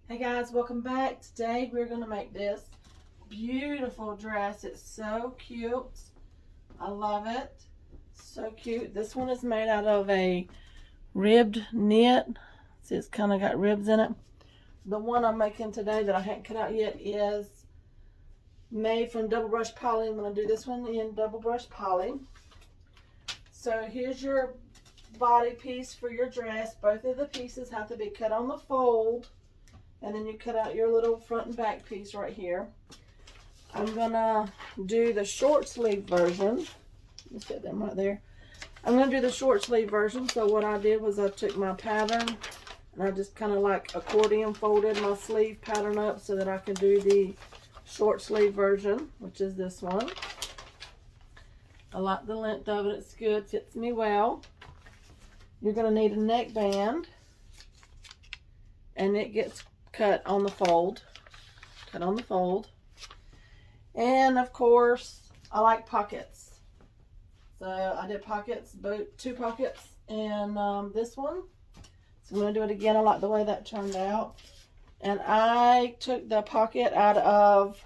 Hey guys, welcome back. Today we're going to make this beautiful dress. It's so cute. I love it. So cute. This one is made out of a ribbed knit. See, it's kind of got ribs in it. The one I'm making today that I haven't cut out yet is made from double brush poly. I'm going to do this one in double brush poly. So here's your body piece for your dress. Both of the pieces have to be cut on the fold. And then you cut out your little front and back piece right here. I'm gonna do the short sleeve version. Let's set them right there. I'm gonna do the short sleeve version. So what I did was I took my pattern and I just kind of like accordion folded my sleeve pattern up so that I can do the short sleeve version, which is this one. I like the length of it. It's good, fits me well. You're gonna need a neckband, and it gets cut on the fold. Cut on the fold. And of course, I like pockets. So I did pockets, two pockets in this one. So I'm going to do it again. I like the way that turned out. And I took the pocket out of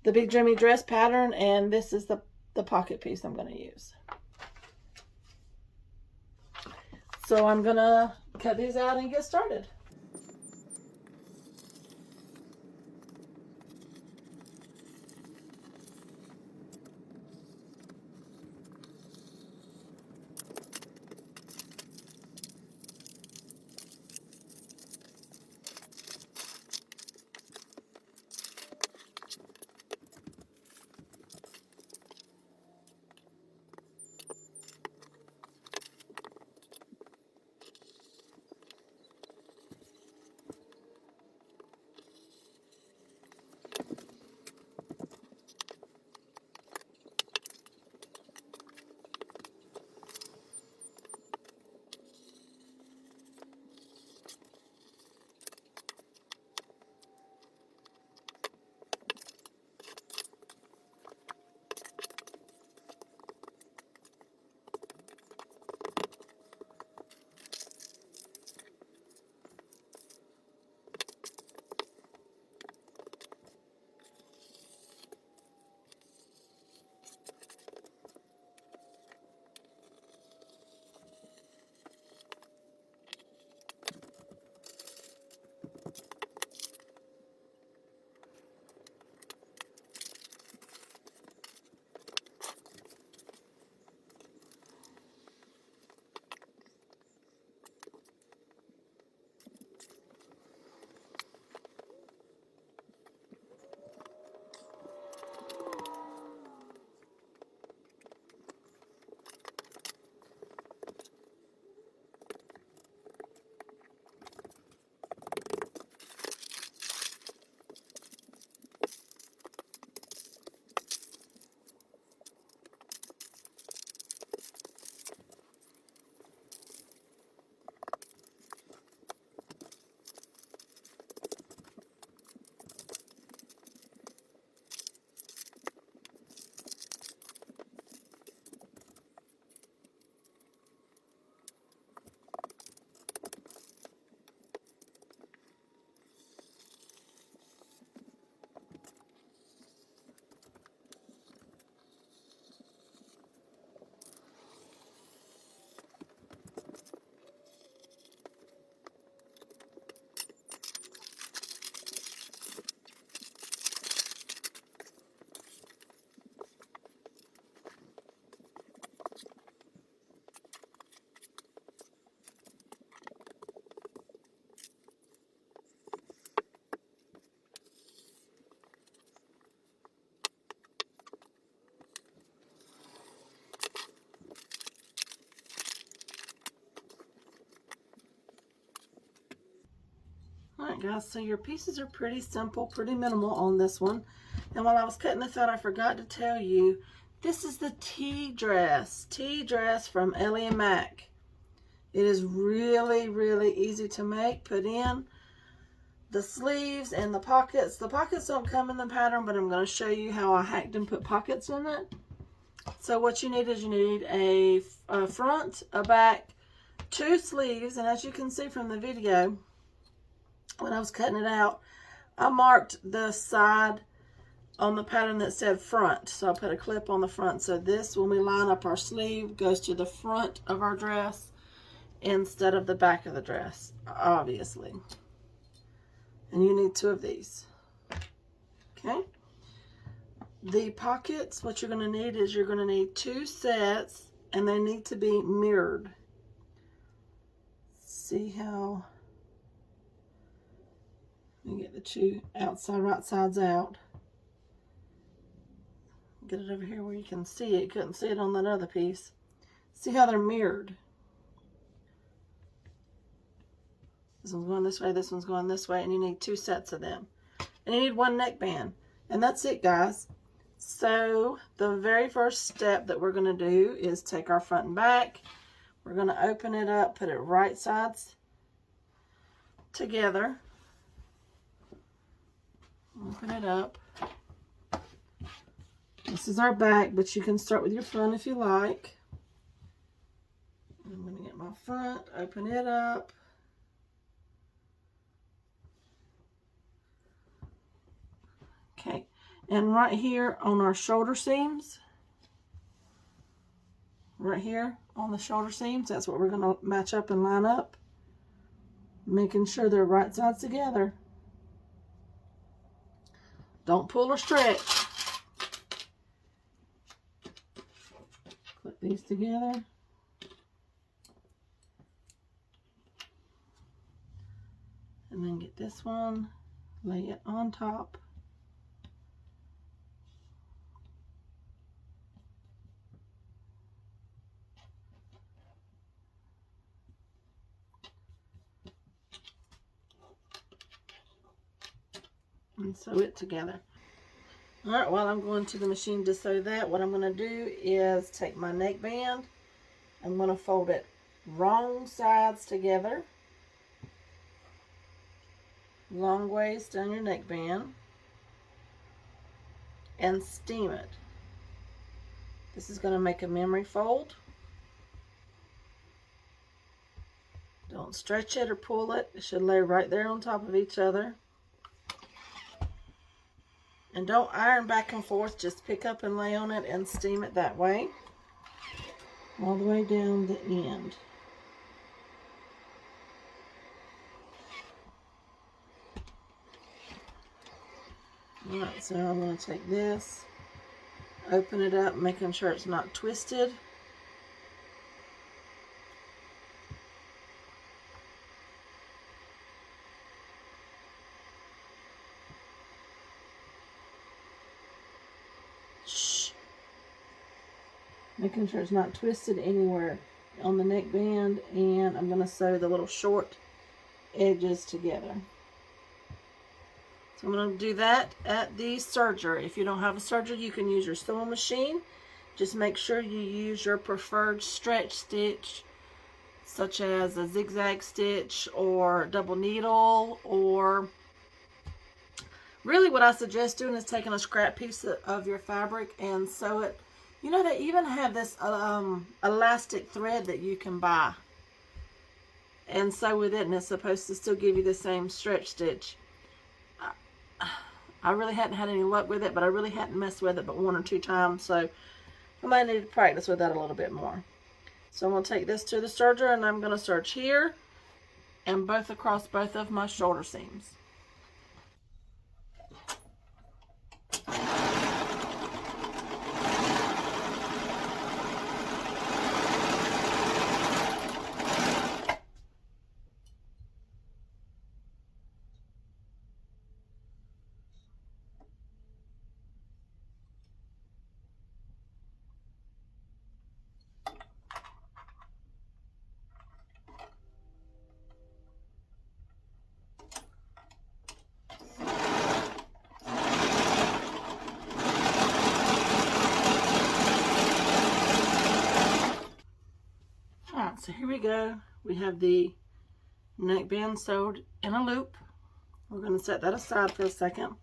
the Big Dreamy Dress pattern, and this is the pocket piece I'm going to use. So I'm going to cut these out and get started. Alright guys, so your pieces are pretty simple, pretty minimal on this one. And while I was cutting this out, I forgot to tell you, this is the tea dress from Ellie and Mac. It is really, really easy to make. Put in the sleeves and the pockets. The pockets don't come in the pattern, but I'm going to show you how I hacked and put pockets in it. So what you need is you need a front, a back, two sleeves, and as you can see from the video, when I was cutting it out, I marked the side on the pattern that said front. So I put a clip on the front. So this, when we line up our sleeve, goes to the front of our dress instead of the back of the dress, obviously. And you need 2 of these. Okay. The pockets, what you're going to need is you're going to need 2 sets, and they need to be mirrored. See how you get the 2 outside, right sides out. Get it over here where you can see it. You couldn't see it on that other piece. See how they're mirrored. This one's going this way, this one's going this way, and you need 2 sets of them. And you need 1 neckband. And that's it, guys. So the very first step that we're going to do is take our front and back. We're going to open it up, put it right sides together. Open it up. This is our back, but you can start with your front if you like. I'm going to get my front, open it up. Okay, and right here on our shoulder seams, right here on the shoulder seams, that's what we're going to match up and line up, making sure they're right sides together. Don't pull or stretch. Clip these together. And then get this one, lay it on top. And sew it together. All right, while I'm going to the machine to sew that, what I'm going to do is take my neckband. I'm going to fold it wrong sides together, long ways down your neckband, and steam it. This is going to make a memory fold. Don't stretch it or pull it. It should lay right there on top of each other. And don't iron back and forth, just pick up and lay on it and steam it that way, all the way down the end. Alright, so I'm going to take this, open it up, making sure it's not twisted. Making sure it's not twisted anywhere on the neckband, and I'm going to sew the little short edges together. So I'm going to do that at the serger. If you don't have a serger, you can use your sewing machine. Just make sure you use your preferred stretch stitch, such as a zigzag stitch or double needle, or really what I suggest doing is taking a scrap piece of your fabric and sew it. You know, they even have this elastic thread that you can buy and sew with it, and it's supposed to still give you the same stretch stitch. I really hadn't had any luck with it, but I really hadn't messed with it but 1 or 2 times, so I might need to practice with that a little bit more. So I'm going to take this to the serger, and I'm going to serge here and both across both of my shoulder seams. So here we go. We have the neckband sewed in a loop. We're going to set that aside for a second.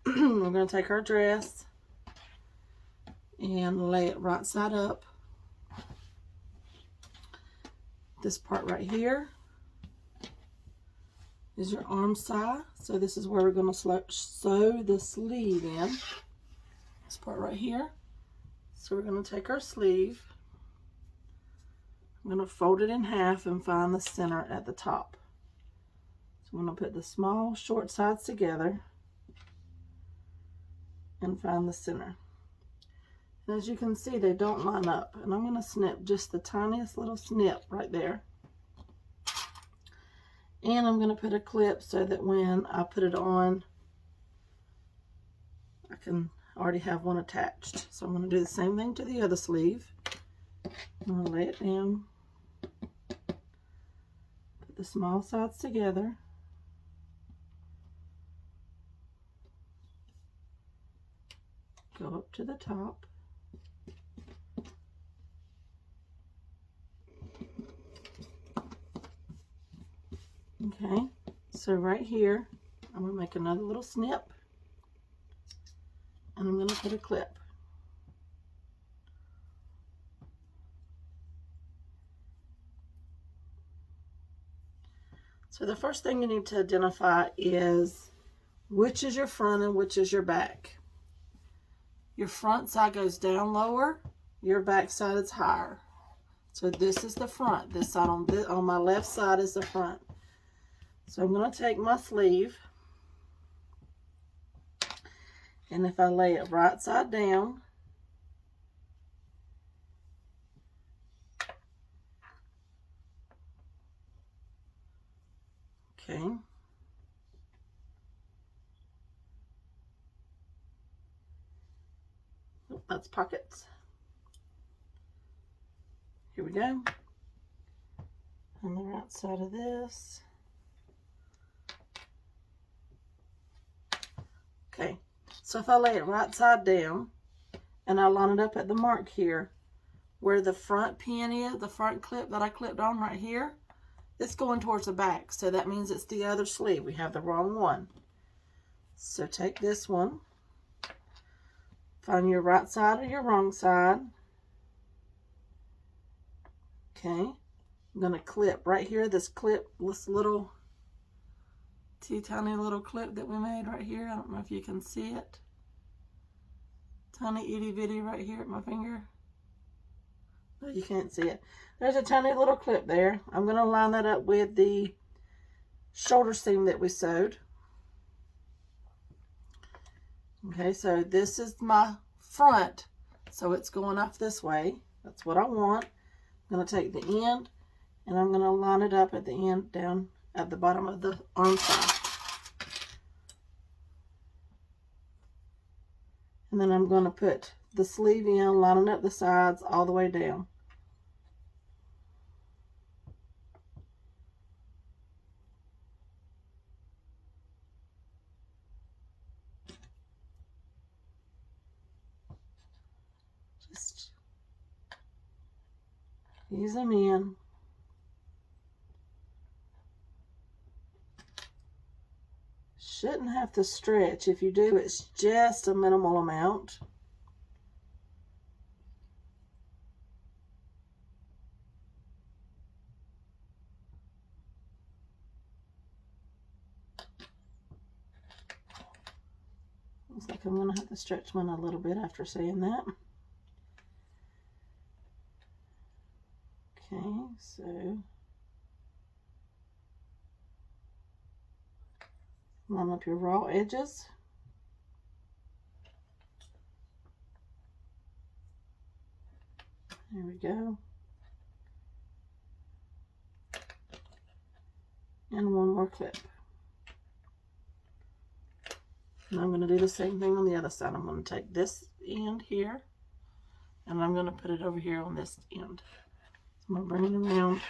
We're going to take our dress and lay it right side up. This part right here. is your arm side. So this is where we're going to sew the sleeve in. This part right here. So we're going to take our sleeve. I'm going to fold it in half and find the center at the top. So I'm going to put the small short sides together and find the center. And as you can see, they don't line up. And I'm going to snip just the tiniest little snip right there. And I'm going to put a clip so that when I put it on, I can already have one attached. So I'm going to do the same thing to the other sleeve. I'm going to lay it down. Put the small sides together. Go up to the top. Okay, so right here, I'm going to make another little snip, and I'm going to put a clip. So the first thing you need to identify is which is your front and which is your back. Your front side goes down lower, your back side is higher. So this is the front. This side on my left side is the front. So I'm going to take my sleeve, and if I lay it right side down, okay, oh, that's pockets. Here we go. On the right side of this. Okay, so if I lay it right side down and I line it up at the mark here where the front pin is, the front clip that I clipped on right here, it's going towards the back. So that means it's the other sleeve. We have the wrong one. So take this one, find your right side or your wrong side. Okay, I'm going to clip right here, this little tiny little clip that we made right here. I don't know if you can see it. Tiny itty bitty right here at my finger. No, you can't see it. There's a tiny little clip there. I'm going to line that up with the shoulder seam that we sewed. Okay, so this is my front, so it's going off this way. That's what I want. I'm going to take the end and I'm going to line it up at the end down at the bottom of the arm side. And then I'm going to put the sleeve in, lining up the sides all the way down. Just ease them in. Shouldn't have to stretch. If you do, it's just a minimal amount. Looks like I'm going to have to stretch mine a little bit after saying that. Okay, so line up your raw edges. There we go. And one more clip. And I'm going to do the same thing on the other side. I'm going to take this end here and I'm going to put it over here on this end. So I'm going to bring it around.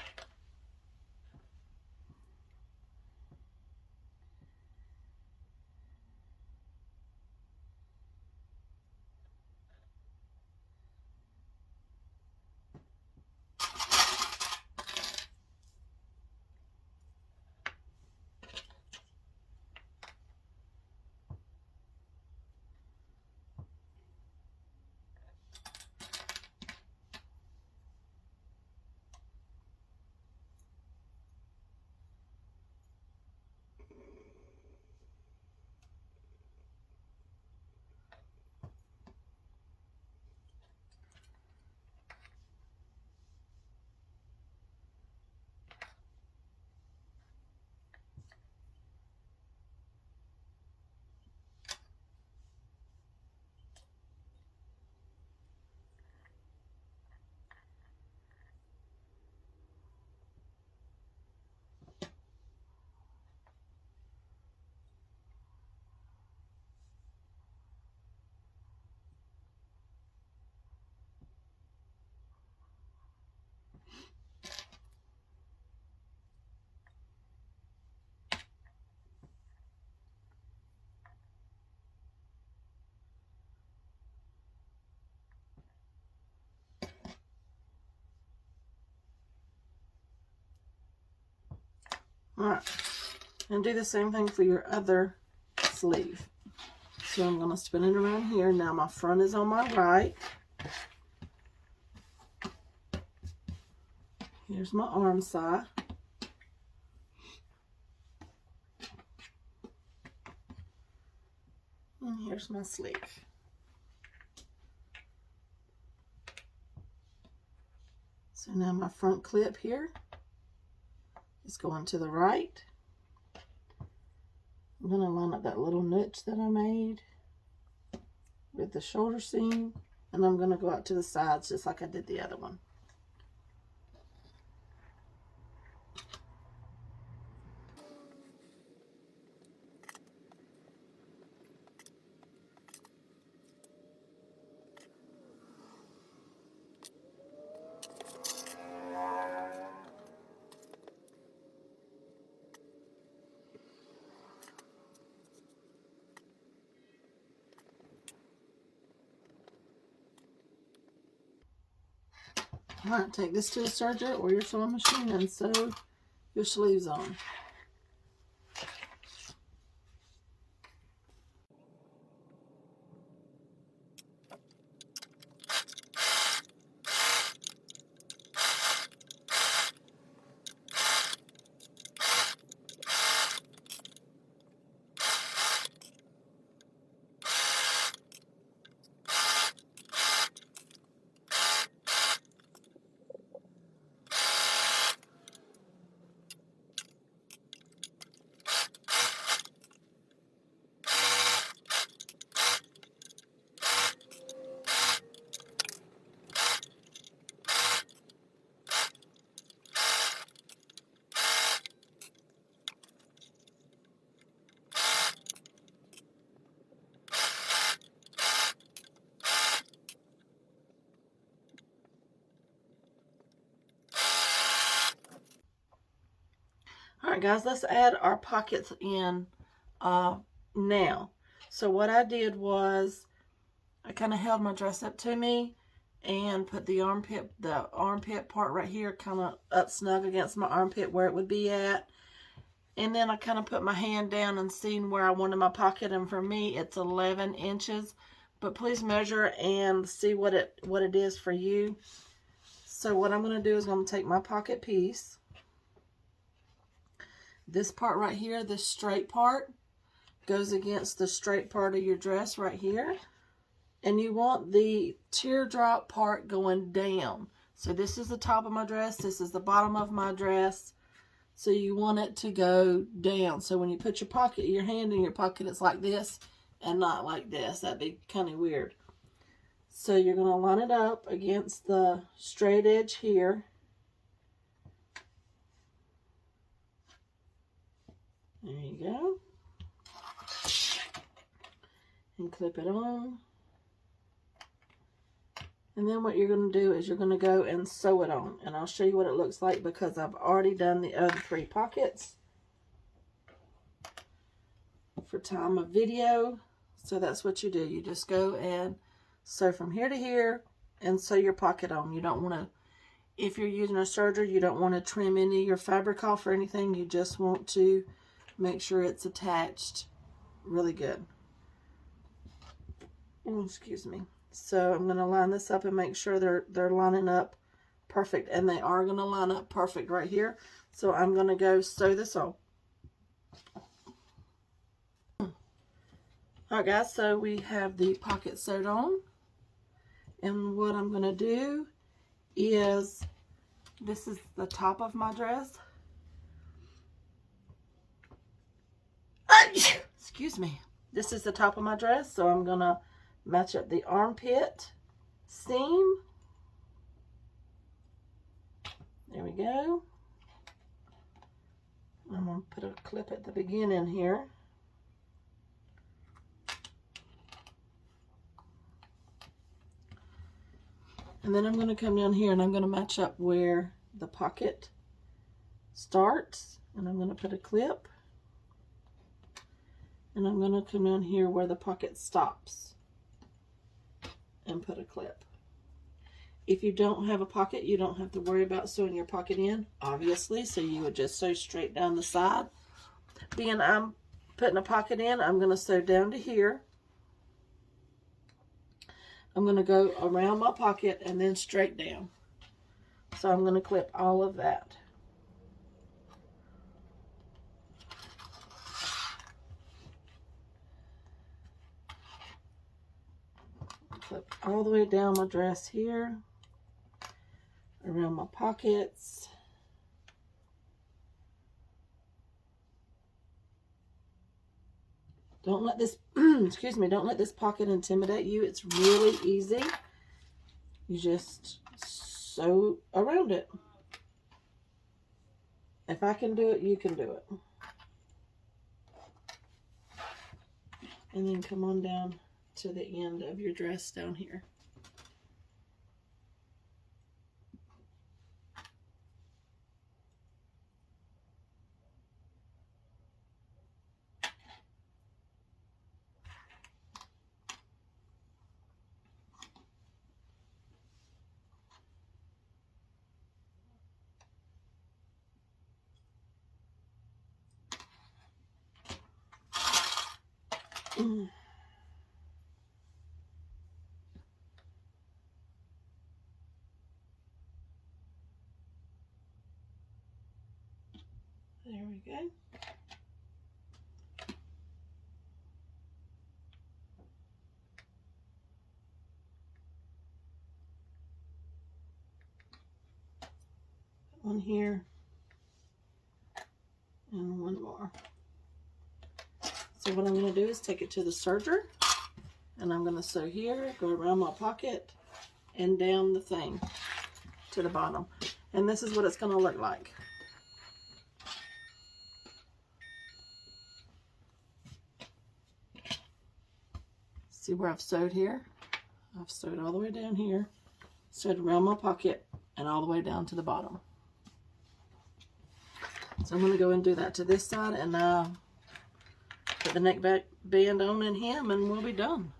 All right, and do the same thing for your other sleeve. So I'm going to spin it around here. Now my front is on my right. Here's my arm side. And here's my sleeve. So now my front clip here is going to the right. I'm going to line up that little niche that I made with the shoulder seam, and I'm going to go out to the sides just like I did the other one. All right, take this to the serger or your sewing machine and sew your sleeves on. All right, guys, let's add our pockets in now. So what I did was I kind of held my dress up to me and put the armpit part right here kind of up snug against my armpit where it would be at. And then I kind of put my hand down and seen where I wanted my pocket. And for me, it's 11 inches. But please measure and see what it is for you. So what I'm going to do is I'm going to take my pocket piece. This part right here, this straight part, goes against the straight part of your dress right here. And you want the teardrop part going down. So this is the top of my dress. This is the bottom of my dress. So you want it to go down. So when you put your hand in your pocket, it's like this and not like this. That'd be kind of weird. So you're going to line it up against the straight edge here. There you go. And clip it on. And then what you're going to do is you're going to go and sew it on. And I'll show you what it looks like because I've already done the other 3 pockets for time of video. So that's what you do. You just go and sew from here to here and sew your pocket on. You don't want to, if you're using a serger, you don't want to trim any of your fabric off or anything. You just want to make sure it's attached really good. Oh, excuse me. So I'm going to line this up and make sure they're lining up perfect. And they are going to line up perfect right here. So I'm going to go sew this on. Alright guys, so we have the pocket sewed on. And what I'm going to do is, this is the top of my dress. Excuse me. This is the top of my dress. So I'm going to match up the armpit seam. There we go. I'm going to put a clip at the beginning here. And then I'm going to come down here and I'm going to match up where the pocket starts. And I'm going to put a clip. And I'm going to come down here where the pocket stops and put a clip. If you don't have a pocket, you don't have to worry about sewing your pocket in, obviously. So you would just sew straight down the side. Being I'm putting a pocket in, I'm going to sew down to here. I'm going to go around my pocket and then straight down. So I'm going to clip all of that. Clip all the way down my dress here, around my pockets. Don't let this, excuse me, don't let this pocket intimidate you. It's really easy. You just sew around it. If I can do it, you can do it. And then come on down to the end of your dress down here. There we go. One here and one more. So what I'm going to do is take it to the serger, and I'm going to sew here, go around my pocket, and down the thing to the bottom. And this is what it's going to look like. See where I've sewed here? I've sewed all the way down here, sewed around my pocket, and all the way down to the bottom. So I'm going to go and do that to this side, and put the neckband on and hem, and we'll be done.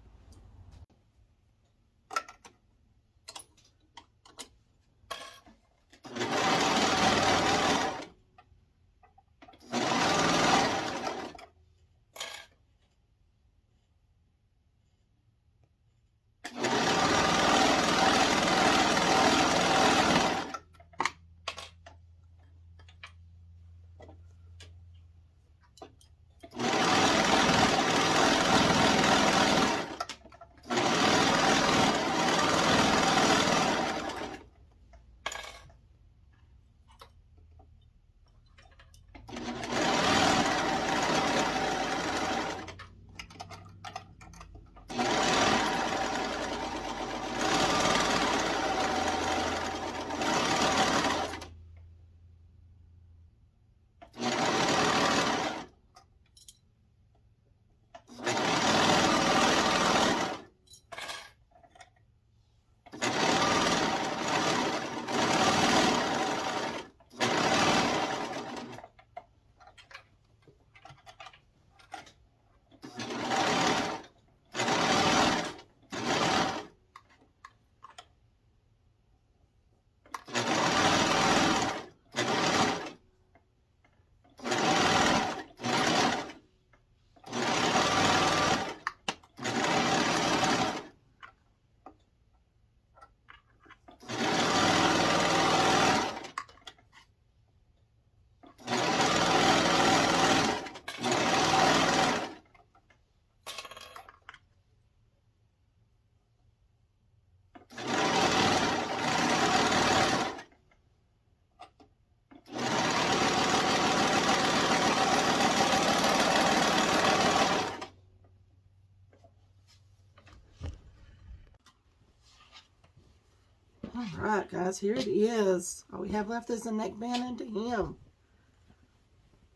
Alright guys, here it is. All we have left is a neckband and a hem.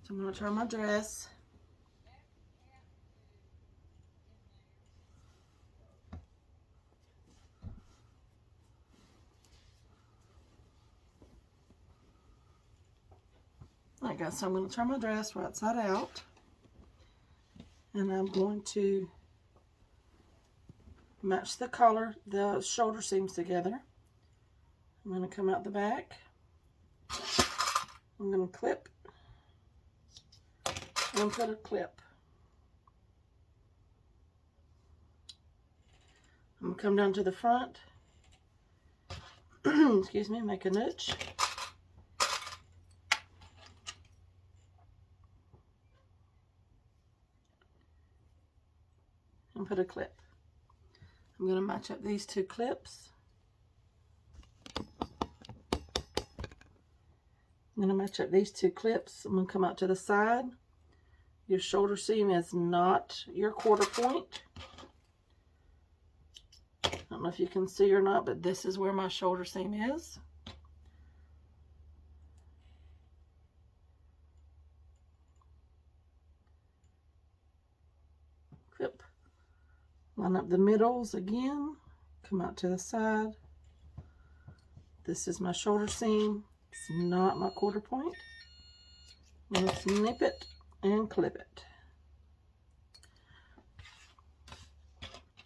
So I'm going to turn my dress. Alright guys, so I'm going to turn my dress right side out. And I'm going to match the collar, the shoulder seams together. I'm going to come out the back. I'm going to clip and put a clip. I'm going to come down to the front. Excuse me, make a notch. And put a clip. I'm going to match up these two clips. I'm going to match up these two clips. I'm going to come out to the side. Your shoulder seam is not your quarter point. I don't know if you can see or not, but this is where my shoulder seam is. Clip. Line up the middles again. Come out to the side. This is my shoulder seam. It's not my quarter point. I'm going to snip it and clip it.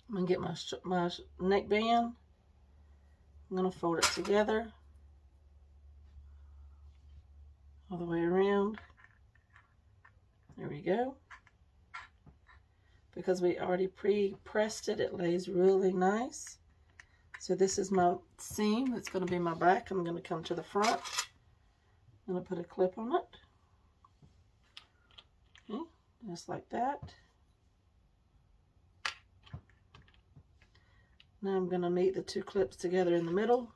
I'm going to get my neckband. I'm going to fold it together all the way around. There we go. Because we already pre-pressed it, it lays really nice. So this is my seam. It's going to be my back. I'm going to come to the front. I'm going to put a clip on it. Okay, just like that. Now I'm going to meet the two clips together in the middle.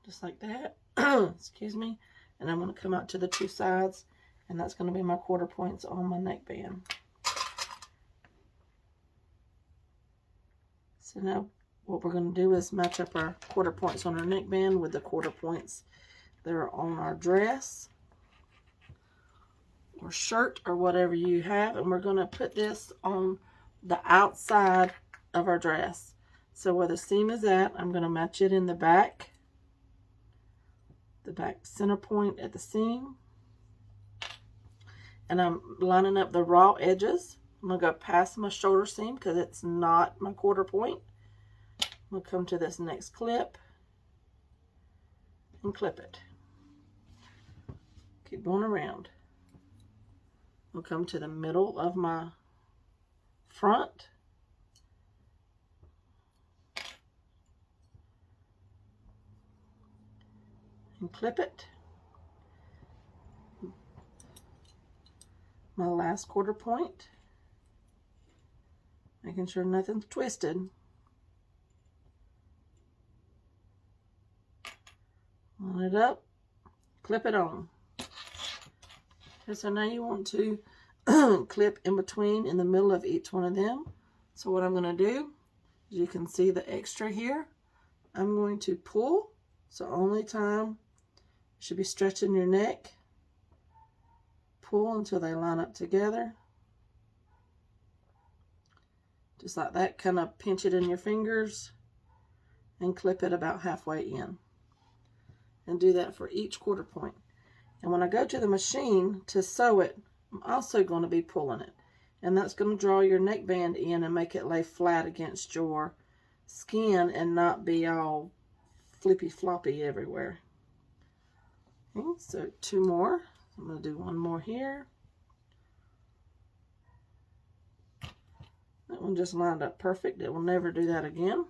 Just like that. Excuse me. And I'm going to come out to the two sides, and that's going to be my quarter points on my neckband. So now what we're going to do is match up our quarter points on our neckband with the quarter points that are on our dress or shirt or whatever you have, and we're going to put this on the outside of our dress. So where the seam is at, I'm going to match it in the back center point at the seam, and I'm lining up the raw edges. I'm going to go past my shoulder seam because it's not my quarter point. We'll come to this next clip and clip it. Keep going around. We'll come to the middle of my front. And clip it. My last quarter point. Making sure nothing's twisted. Line it up, clip it on. Okay, so now you want to clip in between, in the middle of each one of them. So what I'm going to do, as you can see the extra here, I'm going to pull. So only time you should be stretching your neck. Pull until they line up together. Just like that, kind of pinch it in your fingers and clip it about halfway in. And do that for each quarter point. And when I go to the machine to sew it, I'm also going to be pulling it. And that's going to draw your neckband in and make it lay flat against your skin and not be all flippy floppy everywhere. Okay, so two more. I'm going to do one more here. That one just lined up perfect. It will never do that again.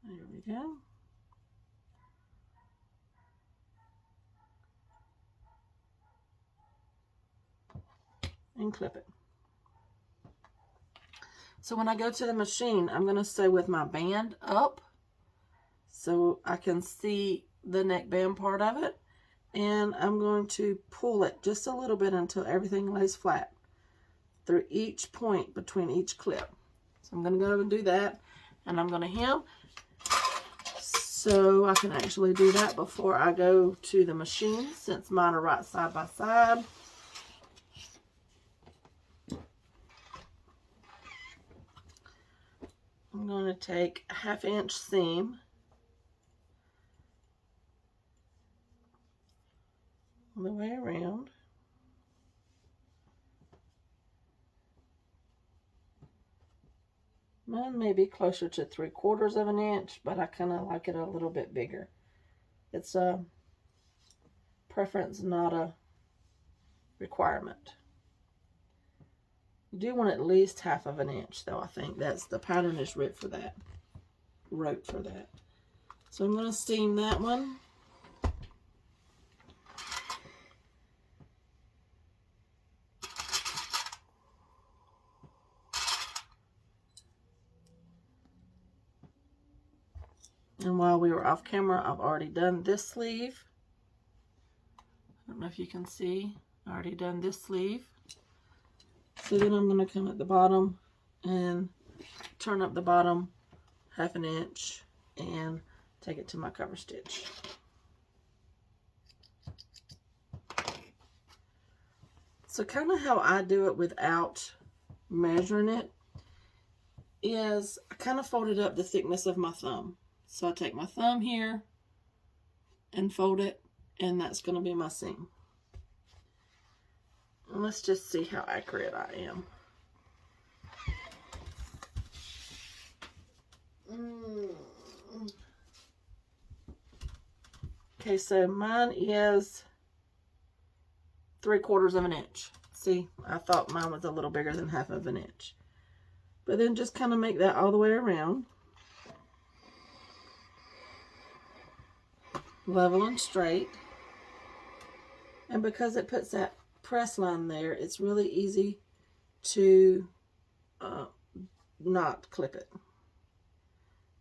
There we go. And clip it. So when I go to the machine, I'm going to sew with my band up so I can see the neckband part of it. And I'm going to pull it just a little bit until everything lays flat through each point between each clip. So I'm going to go and do that, and I'm going to hem. So I can actually do that before I go to the machine, since mine are right side by side. I'm going to take a 1/2 inch seam all the way around. Mine may be closer to 3/4 of an inch, but I kind of like it a little bit bigger. It's a preference, not a requirement. You do want at least 1/2 of an inch, though. I think that's the pattern is wrote for that. So I'm going to steam that one. And while we were off camera, I've already done this sleeve. I don't know if you can see. I already done this sleeve. So then I'm going to come at the bottom and turn up the bottom 1/2 an inch and take it to my cover stitch. So kind of how I do it without measuring it is I kind of folded up the thickness of my thumb. So I take my thumb here and fold it, and that's going to be my seam. And let's just see how accurate I am. Okay, so mine is 3/4 of an inch. See, I thought mine was a little bigger than 1/2 of an inch. But then just kind of make that all the way around. Level and straight. And because it puts that press line there, it's really easy to not clip it.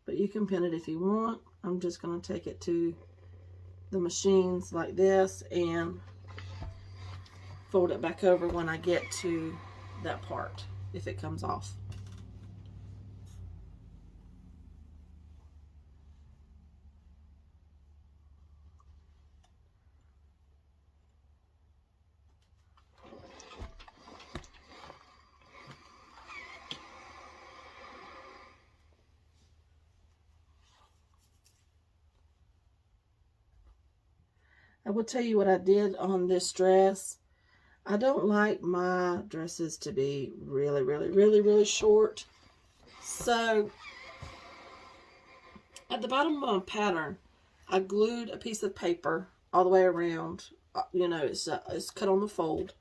But you can pin it if you want. I'm just going to take it to the machines like this and fold it back over when I get to that part, if it comes off. I will tell you what I did on this dress. I don't like my dresses to be really short. So at the bottom of my pattern, I glued a piece of paper all the way around. You know, it's cut on the fold.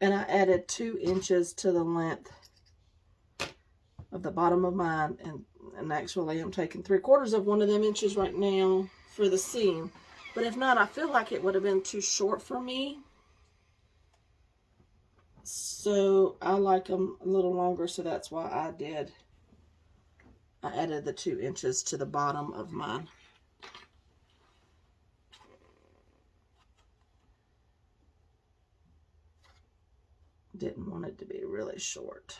And I added 2 inches to the length of the bottom of mine. And actually, I'm taking 3/4 of one of them inches right now for the seam. But if not, I feel like it would have been too short for me. So I like them a little longer, so that's why I added the 2 inches to the bottom of mine. Didn't want it to be really short.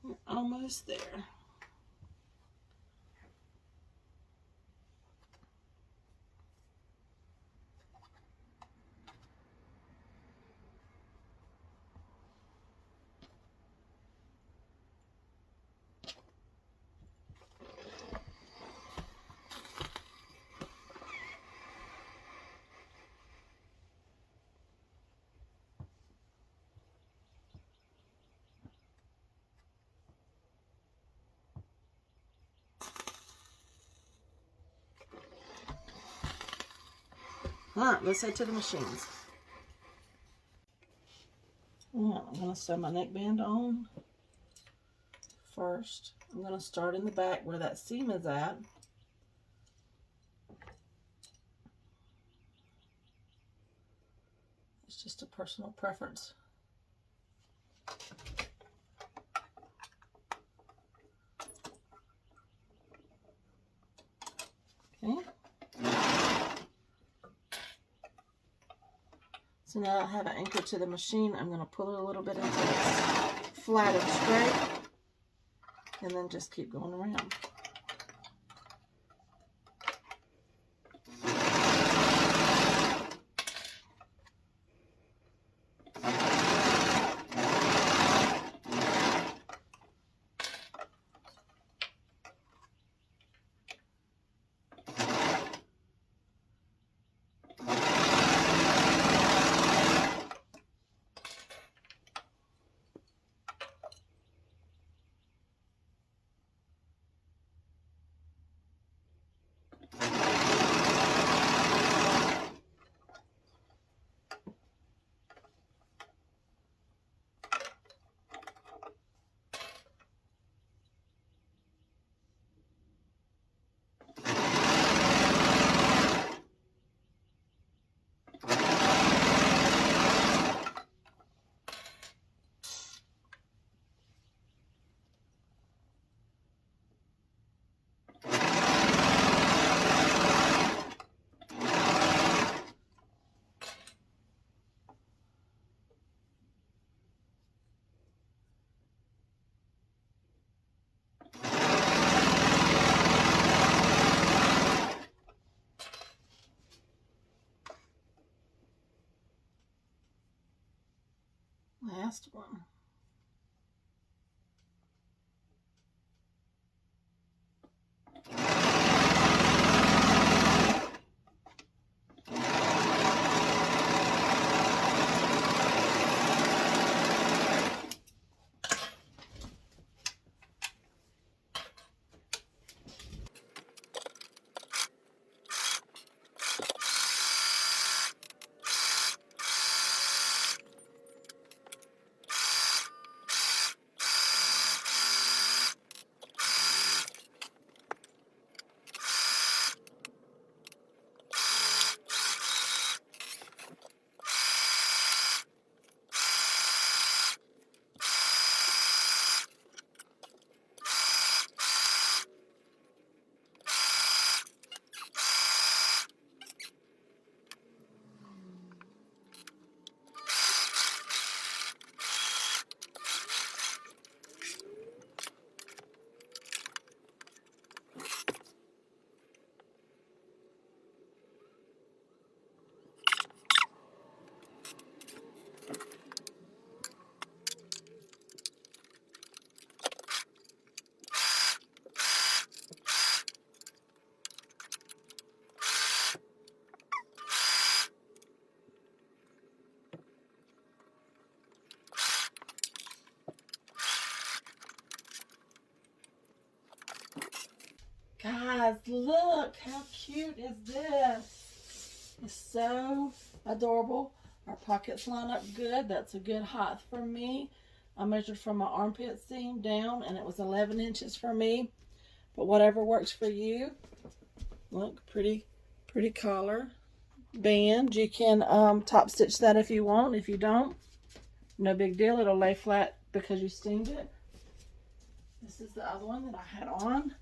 We're almost there. Alright, let's head to the machines. Alright, I'm going to sew my neckband on first. I'm going to start in the back where that seam is at. It's just a personal preference. Okay. So now I have an anchor to the machine. I'm going to pull it a little bit until it's flat and straight. And then just keep going around. Last one. Guys, look how cute is this. It's so adorable. Our pockets line up good. That's a good height for me. I measured from my armpit seam down and it was 11 inches for me. But whatever works for you. Look, pretty collar. Band. You can top stitch that if you want. If you don't, no big deal. It'll lay flat because you steamed it. This is the other one that I had on.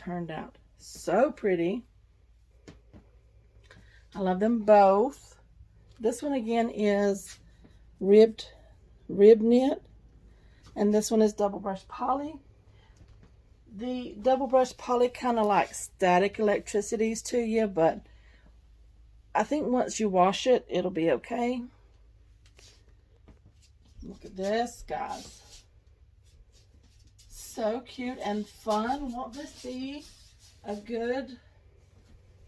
Turned out so pretty. I love them both. This one again is rib knit, and this one is double brush poly. The double brush poly kind of like static electricities to you, but I think once you wash it, it'll be okay. Look at this, guys. So cute and fun. Won't this be a good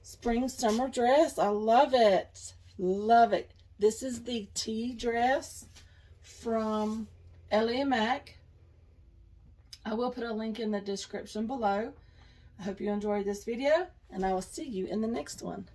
spring summer dress? I love it. Love it. This is the tea dress from Ellie and Mac. I will put a link in the description below. I hope you enjoyed this video, and I will see you in the next one.